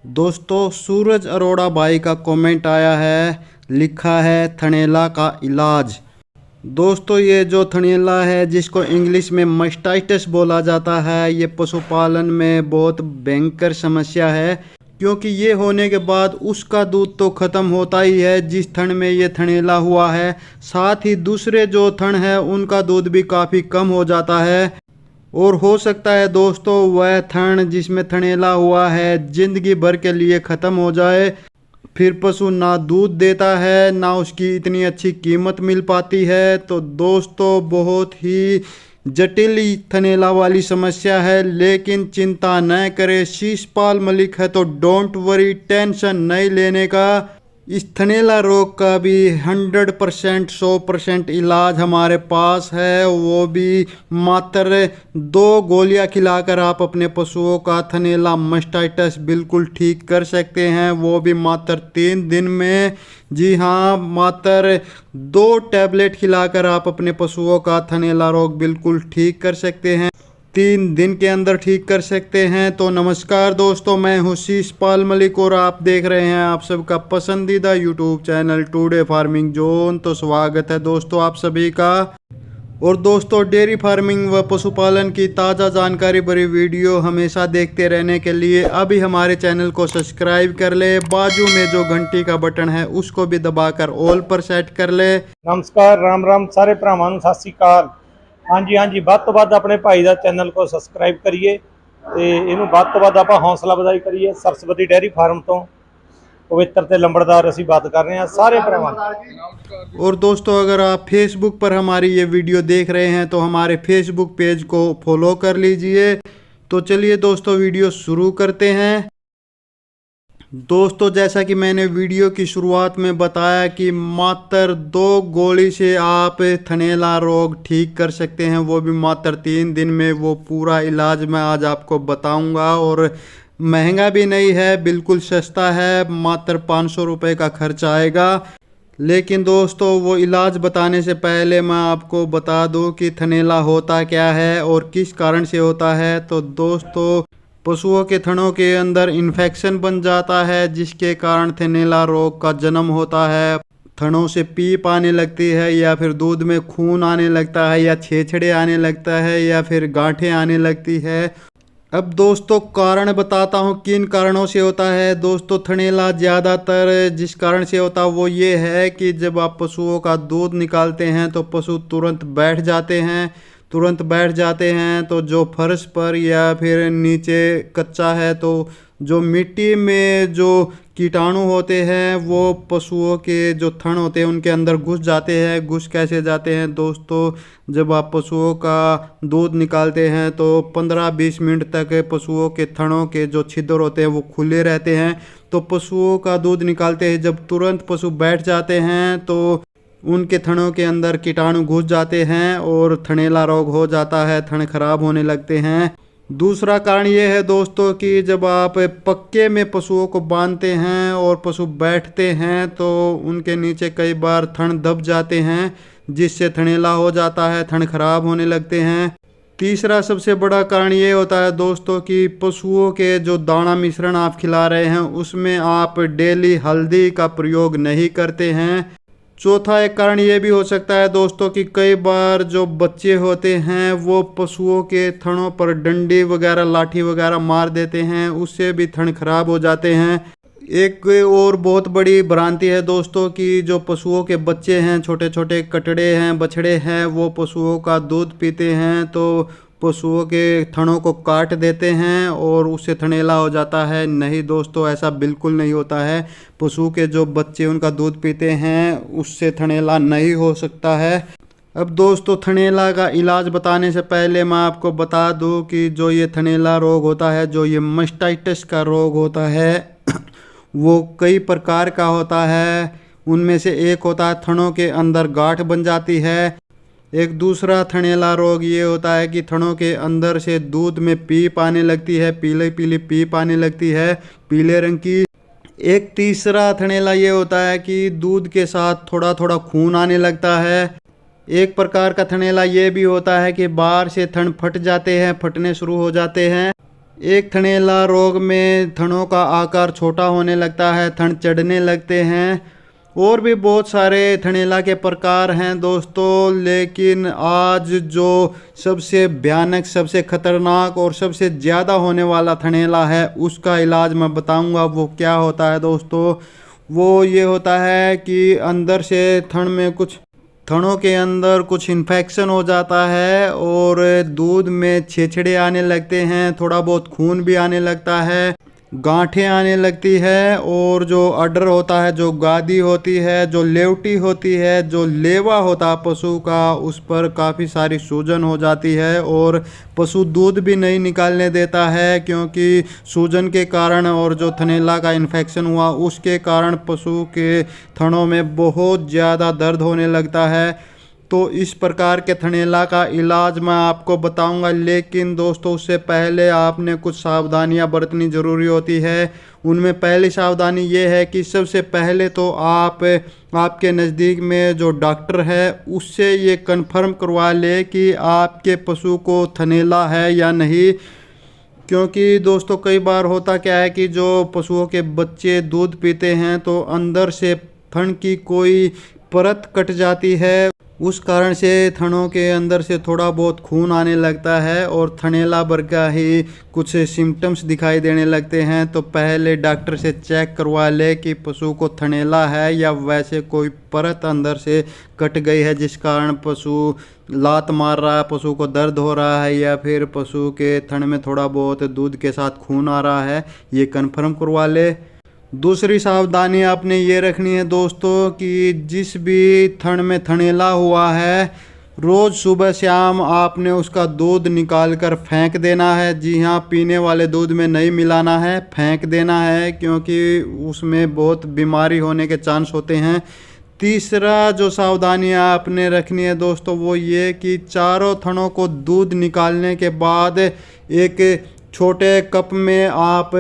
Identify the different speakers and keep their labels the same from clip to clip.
Speaker 1: दोस्तों सूरज अरोड़ा भाई का कमेंट आया है, लिखा है थनैला का इलाज। दोस्तों ये जो थनैला है जिसको इंग्लिश में मस्टाइटिस बोला जाता है, ये पशुपालन में बहुत भयंकर समस्या है, क्योंकि ये होने के बाद उसका दूध तो ख़त्म होता ही है जिस थन में ये थनैला हुआ है, साथ ही दूसरे जो थन है उनका दूध भी काफ़ी कम हो जाता है। और हो सकता है दोस्तों वह थन जिसमें थनैला हुआ है जिंदगी भर के लिए ख़त्म हो जाए। फिर पशु ना दूध देता है ना उसकी इतनी अच्छी कीमत मिल पाती है। तो दोस्तों बहुत ही जटिल थनैला वाली समस्या है, लेकिन चिंता न करें, शिशपाल मलिक है तो डोंट वरी, टेंशन नहीं लेने का। इस थनैला रोग का भी 100% इलाज हमारे पास है, वो भी मात्र 2 गोलियां खिलाकर आप अपने पशुओं का थनैला मस्टाइटिस बिल्कुल ठीक कर सकते हैं, वो भी मात्र 3 दिन में। जी हाँ, मात्र 2 टैबलेट खिलाकर आप अपने पशुओं का थनैला रोग बिल्कुल ठीक कर सकते हैं, 3 दिन के अंदर ठीक कर सकते हैं। तो नमस्कार दोस्तों, मैं हूँ शिशपाल मलिक और आप देख रहे हैं आप सबका पसंदीदा YouTube channel today farming zone. तो स्वागत है दोस्तों आप सभी का। और दोस्तों डेयरी फार्मिंग व पशुपालन की ताज़ा जानकारी भरी वीडियो हमेशा देखते रहने के लिए अभी हमारे चैनल को सब्सक्राइब कर ले, बाजू में जो घंटी का बटन है उसको भी दबाकर ऑल पर सेट कर ले।
Speaker 2: नमस्कार, राम राम सारे भरावां नूं सत श्री अकाल। हाँ जी ਵੱਧ ਤੋਂ ਵੱਧ अपने भाई का चैनल को सबसक्राइब करिए ਤੇ ਇਹਨੂੰ ਵੱਧ ਤੋਂ ਵੱਧ ਆਪਾਂ हौसला ਵਧਾਈ करिए। सरस्वती डेयरी फार्म तो पवित्र ते लंबड़दार असीं बात कर रहे हैं सारे भरावां।
Speaker 1: और दोस्तों अगर आप फेसबुक पर हमारी ये वीडियो देख रहे हैं तो हमारे फेसबुक पेज को फॉलो कर लीजिए। तो चलिए दोस्तों वीडियो शुरू करते हैं। दोस्तों जैसा कि मैंने वीडियो की शुरुआत में बताया कि मात्र 2 गोली से आप थनैला रोग ठीक कर सकते हैं, वो भी मात्र 3 दिन में। वो पूरा इलाज मैं आज आपको बताऊंगा और महंगा भी नहीं है, बिल्कुल सस्ता है, मात्र 500 रुपये का खर्च आएगा। लेकिन दोस्तों वो इलाज बताने से पहले मैं आपको बता दूं कि थनैला होता क्या है और किस कारण से होता है। तो दोस्तों पशुओं के थनों के अंदर इन्फेक्शन बन जाता है जिसके कारण थनैला रोग का जन्म होता है। थनों से पीप आने लगती है या फिर दूध में खून आने लगता है या छेछड़े आने लगता है या फिर गांठें आने लगती है। अब दोस्तों कारण बताता हूँ किन कारणों से होता है। दोस्तों थनैला ज़्यादातर जिस कारण से होता है वो ये है कि जब आप पशुओं का दूध निकालते हैं तो पशु तुरंत बैठ जाते हैं। तो जो फर्श पर या फिर नीचे कच्चा है तो जो मिट्टी में जो कीटाणु होते हैं वो पशुओं के जो थन होते हैं उनके अंदर घुस जाते हैं। घुस कैसे जाते हैं दोस्तों, जब आप पशुओं का दूध निकालते हैं तो 15-20 मिनट तक पशुओं के थनों के जो छिद्र होते हैं वो खुले रहते हैं। तो पशुओं का दूध निकालते हैं जब तुरंत पशु बैठ जाते हैं तो उनके थनों के अंदर कीटाणु घुस जाते हैं और थनैला रोग हो जाता है, थन खराब होने लगते हैं। दूसरा कारण ये है दोस्तों कि जब आप पक्के में पशुओं को बांधते हैं और पशु बैठते हैं तो उनके नीचे कई बार थन दब जाते हैं जिससे थनैला हो जाता है, थन खराब होने लगते हैं। तीसरा सबसे बड़ा कारण ये होता है दोस्तों कि पशुओं के जो दाना मिश्रण आप खिला रहे हैं उसमें आप डेली हल्दी का प्रयोग नहीं करते हैं। चौथा एक कारण ये भी हो सकता है दोस्तों कि कई बार जो बच्चे होते हैं वो पशुओं के थनों पर डंडी वगैरह लाठी वगैरह मार देते हैं, उससे भी थन खराब हो जाते हैं। एक और बहुत बड़ी भ्रांति है दोस्तों कि जो पशुओं के बच्चे हैं, छोटे छोटे कटड़े हैं, बछड़े हैं, वो पशुओं का दूध पीते हैं तो पशुओं के थनों को काट देते हैं और उससे थनैला हो जाता है। नहीं दोस्तों, ऐसा बिल्कुल नहीं होता है। पशु के जो बच्चे उनका दूध पीते हैं उससे थनैला नहीं हो सकता है। अब दोस्तों थनैला का इलाज बताने से पहले मैं आपको बता दूं कि जो ये थनैला रोग होता है, जो ये मस्टाइटिस का रोग होता है वो कई प्रकार का होता है। उनमें से एक होता है थनों के अंदर गांठ बन जाती है। एक दूसरा थनैला रोग ये होता है कि थनों के अंदर से दूध में पीप आने लगती है, पीली पीली पीप आने लगती है पीले रंग की। एक तीसरा थनैला ये होता है कि दूध के साथ थोड़ा थोड़ा खून आने लगता है। एक प्रकार का थनैला ये भी होता है कि बाहर से थन फट जाते हैं, फटने शुरू हो जाते हैं। एक थनैला रोग में थनों का आकार छोटा होने लगता है, थन चढ़ने लगते हैं। और भी बहुत सारे थनैला के प्रकार हैं दोस्तों, लेकिन आज जो सबसे भयानक, सबसे खतरनाक और सबसे ज़्यादा होने वाला थनैला है उसका इलाज मैं बताऊंगा। वो क्या होता है दोस्तों? वो ये होता है कि अंदर से थनों के अंदर कुछ इन्फेक्शन हो जाता है और दूध में छेछड़े आने लगते हैं, थोड़ा बहुत खून भी आने लगता है, गांठें आने लगती है, और जो अडर होता है, जो गादी होती है, जो लेवटी होती है, जो लेवा होता है पशु का, उस पर काफ़ी सारी सूजन हो जाती है और पशु दूध भी नहीं निकालने देता है, क्योंकि सूजन के कारण और जो थनैला का इन्फेक्शन हुआ उसके कारण पशु के थनों में बहुत ज़्यादा दर्द होने लगता है। तो इस प्रकार के थनैला का इलाज मैं आपको बताऊंगा, लेकिन दोस्तों उससे पहले आपने कुछ सावधानियां बरतनी ज़रूरी होती है। उनमें पहली सावधानी ये है कि सबसे पहले तो आप आपके नज़दीक में जो डॉक्टर है उससे ये कन्फर्म करवा ले कि आपके पशु को थनैला है या नहीं। क्योंकि दोस्तों कई बार होता क्या है कि जो पशुओं के बच्चे दूध पीते हैं तो अंदर से थन की कोई परत कट जाती है, उस कारण से थनों के अंदर से थोड़ा बहुत खून आने लगता है और थनैला भर का ही कुछ सिम्टम्स दिखाई देने लगते हैं। तो पहले डॉक्टर से चेक करवा ले कि पशु को थनैला है या वैसे कोई परत अंदर से कट गई है जिस कारण पशु लात मार रहा है, पशु को दर्द हो रहा है, या फिर पशु के थन में थोड़ा बहुत दूध के साथ खून आ रहा है, ये कन्फर्म करवा ले। दूसरी सावधानी आपने ये रखनी है दोस्तों कि जिस भी थन में थनैला हुआ है रोज़ सुबह शाम आपने उसका दूध निकाल कर फेंक देना है। जी हाँ, पीने वाले दूध में नहीं मिलाना है, फेंक देना है, क्योंकि उसमें बहुत बीमारी होने के चांस होते हैं। तीसरा जो सावधानियाँ आपने रखनी है दोस्तों वो ये कि चारों थनों को दूध निकालने के बाद एक छोटे कप में आप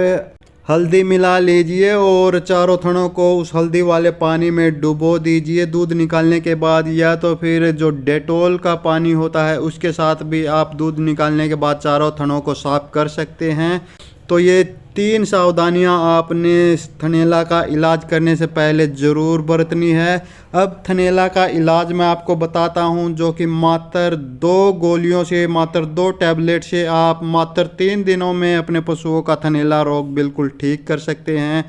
Speaker 1: हल्दी मिला लीजिए और चारों थनों को उस हल्दी वाले पानी में डुबो दीजिए दूध निकालने के बाद, या तो फिर जो डेटोल का पानी होता है उसके साथ भी आप दूध निकालने के बाद चारों थनों को साफ कर सकते हैं। तो ये 3 सावधानियां आपने थनैला का इलाज करने से पहले ज़रूर बरतनी है। अब थनैला का इलाज मैं आपको बताता हूं, जो कि मात्र 2 गोलियों से, मात्र 2 टैबलेट से आप मात्र 3 दिनों में अपने पशुओं का थनैला रोग बिल्कुल ठीक कर सकते हैं।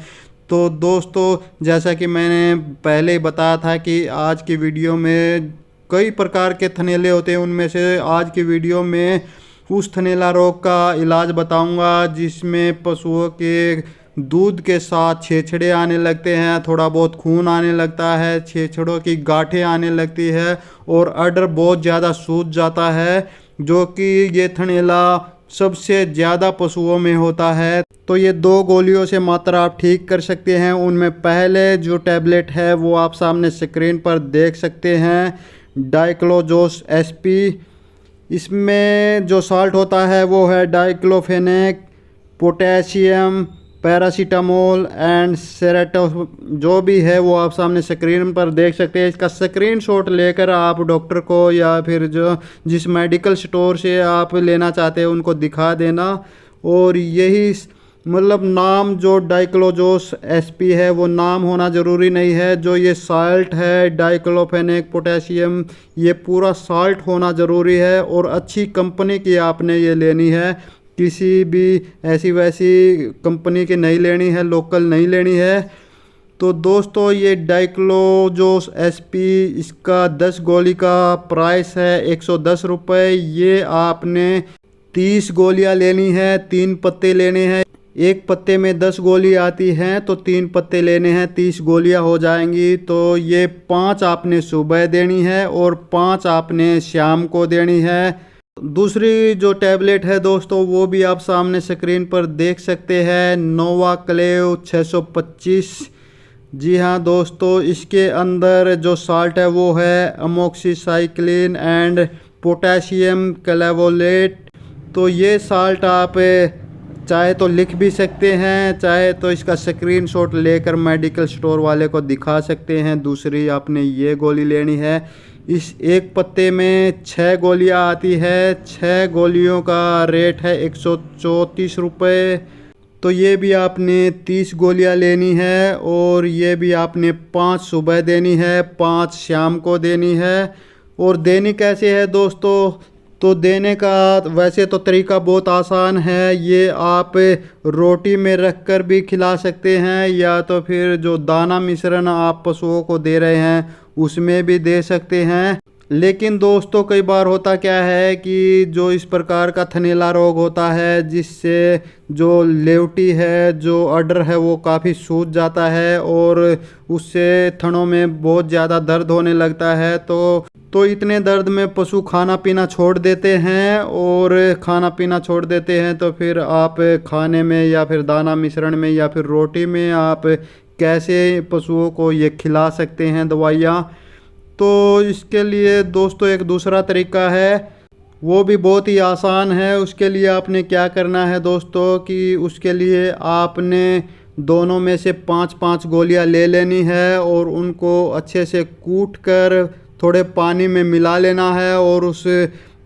Speaker 1: तो दोस्तों जैसा कि मैंने पहले ही बताया था कि आज की वीडियो में कई प्रकार के थनैले होते हैं, उनमें से आज की वीडियो में उस थनैला रोग का इलाज बताऊंगा जिसमें पशुओं के दूध के साथ छेछड़े आने लगते हैं, थोड़ा बहुत खून आने लगता है, छेछड़ों की गांठें आने लगती है और अडर बहुत ज़्यादा सूज जाता है, जो कि ये थनैला सबसे ज़्यादा पशुओं में होता है। तो ये 2 गोलियों से मात्र आप ठीक कर सकते हैं। उनमें पहले जो टैबलेट है वो आप सामने स्क्रीन पर देख सकते हैं, डाइक्लोजोस एसपी। इसमें जो साल्ट होता है वो है डाइक्लोफेनेक, पोटेशियम, पैरासीटामोल एंड सेरेटो, जो भी है वो आप सामने स्क्रीन पर देख सकते हैं। इसका स्क्रीनशॉट लेकर आप डॉक्टर को या फिर जिस मेडिकल स्टोर से आप लेना चाहते हैं उनको दिखा देना। और यही मतलब नाम जो डाइक्लोजोस एसपी है वो नाम होना ज़रूरी नहीं है, जो ये साल्ट है डाइक्लोफेनेक पोटेशियम ये पूरा साल्ट होना ज़रूरी है और अच्छी कंपनी की आपने ये लेनी है, किसी भी ऐसी वैसी कंपनी की नहीं लेनी है, लोकल नहीं लेनी है। तो दोस्तों ये डाइक्लोजोस एसपी इसका 10 गोली का प्राइस है 110 रुपये। ये आपने 30 गोलियां लेनी है, 3 पत्ते लेने हैं, एक पत्ते में 10 गोली आती हैं तो 3 पत्ते लेने हैं, 30 गोलियां हो जाएंगी। तो ये 5 आपने सुबह देनी है और 5 आपने शाम को देनी है। दूसरी जो टैबलेट है दोस्तों वो भी आप सामने स्क्रीन पर देख सकते हैं, नोवाक्लेव 625। जी हाँ दोस्तों, इसके अंदर जो साल्ट है वो है अमोक्सिसाइक्लिन एंड पोटेशियम क्लेवोलेट। तो ये साल्ट आप चाहे तो लिख भी सकते हैं, चाहे तो इसका स्क्रीनशॉट लेकर मेडिकल स्टोर वाले को दिखा सकते हैं। दूसरी आपने ये गोली लेनी है, इस एक पत्ते में 6 गोलियां आती है। 6 गोलियों का रेट है 134 रुपये। तो ये भी आपने 30 गोलियां लेनी है और ये भी आपने 5 सुबह देनी है, 5 शाम को देनी है। और देनी कैसे है दोस्तों? तो देने का वैसे तो तरीका बहुत आसान है। ये आप रोटी में रख कर भी खिला सकते हैं या तो फिर जो दाना मिश्रण आप पशुओं को दे रहे हैं उसमें भी दे सकते हैं। लेकिन दोस्तों कई बार होता क्या है कि जो इस प्रकार का थनैला रोग होता है जिससे जो लेवटी है, जो अडर है, वो काफ़ी सूज जाता है और उससे थनों में बहुत ज़्यादा दर्द होने लगता है। तो इतने दर्द में पशु खाना पीना छोड़ देते हैं और खाना पीना छोड़ देते हैं तो फिर आप खाने में या फिर दाना मिश्रण में या फिर रोटी में आप कैसे पशुओं को ये खिला सकते हैं दवाइयाँ। तो इसके लिए दोस्तों एक दूसरा तरीका है, वो भी बहुत ही आसान है। उसके लिए आपने क्या करना है दोस्तों कि उसके लिए आपने दोनों में से 5-5 गोलियां ले लेनी है और उनको अच्छे से कूट कर थोड़े पानी में मिला लेना है और उस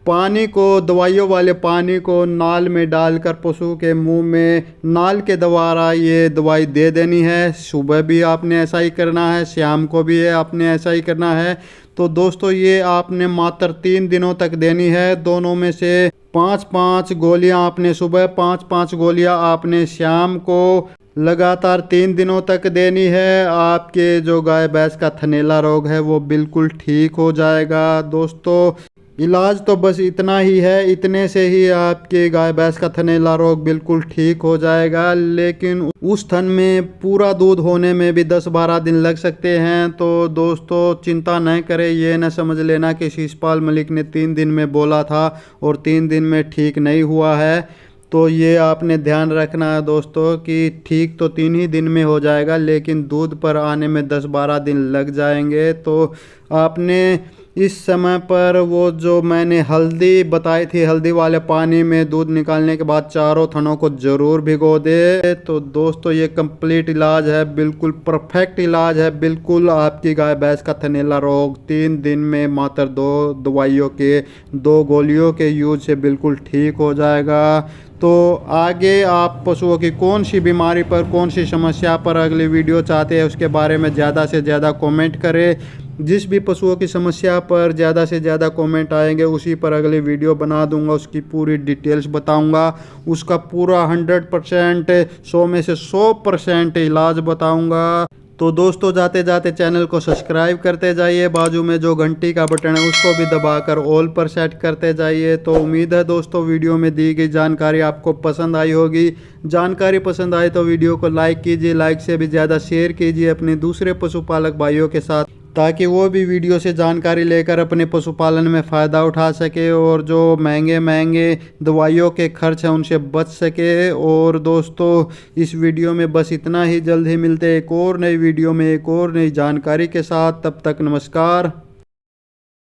Speaker 1: पानी को, दवाइयों वाले पानी को नाल में डालकर पशु के मुंह में नाल के द्वारा ये दवाई दे देनी है। सुबह भी आपने ऐसा ही करना है, शाम को भी आपने ऐसा ही करना है। तो दोस्तों ये आपने मात्र 3 दिनों तक देनी है। दोनों में से 5-5 गोलियां आपने सुबह, 5-5 गोलियां आपने शाम को लगातार 3 दिनों तक देनी है। आपके जो गाय भैंस का थनैला रोग है वो बिल्कुल ठीक हो जाएगा। दोस्तों इलाज तो बस इतना ही है, इतने से ही आपके गाय भैंस का थनैला रोग बिल्कुल ठीक हो जाएगा। लेकिन उस थन में पूरा दूध होने में भी 10-12 दिन लग सकते हैं। तो दोस्तों चिंता न करें, ये न समझ लेना कि शिशपाल मलिक ने 3 दिन में बोला था और 3 दिन में ठीक नहीं हुआ है। तो ये आपने ध्यान रखना है दोस्तों कि ठीक तो 3 ही दिन में हो जाएगा लेकिन दूध पर आने में 10-12 दिन लग जाएंगे। तो आपने इस समय पर वो जो मैंने हल्दी बताई थी, हल्दी वाले पानी में दूध निकालने के बाद चारों थनों को ज़रूर भिगो दे। तो दोस्तों ये कंप्लीट इलाज है, बिल्कुल परफेक्ट इलाज है। बिल्कुल आपकी गाय भैंस का थनैला रोग 3 दिन में मात्र 2 दवाइयों के, 2 गोलियों के यूज से बिल्कुल ठीक हो जाएगा। तो आगे आप पशुओं की कौन सी बीमारी पर, कौन सी समस्या पर अगली वीडियो चाहते हैं उसके बारे में ज़्यादा से ज़्यादा कमेंट करें। जिस भी पशुओं की समस्या पर ज़्यादा से ज़्यादा कमेंट आएंगे उसी पर अगली वीडियो बना दूंगा, उसकी पूरी डिटेल्स बताऊंगा, उसका पूरा 100%, 100 में से 100% इलाज बताऊंगा। तो दोस्तों जाते जाते चैनल को सब्सक्राइब करते जाइए, बाजू में जो घंटी का बटन है उसको भी दबाकर ऑल पर सेट करते जाइए। तो उम्मीद है दोस्तों वीडियो में दी गई जानकारी आपको पसंद आई होगी। जानकारी पसंद आई तो वीडियो को लाइक कीजिए, लाइक से भी ज़्यादा शेयर कीजिए अपने दूसरे पशुपालक भाइयों के साथ, ताकि वो भी वीडियो से जानकारी लेकर अपने पशुपालन में फ़ायदा उठा सके और जो महंगे महंगे दवाइयों के खर्च हैं उनसे बच सके। और दोस्तों इस वीडियो में बस इतना ही, जल्द ही मिलते एक और नई वीडियो में एक और नई जानकारी के साथ। तब तक नमस्कार।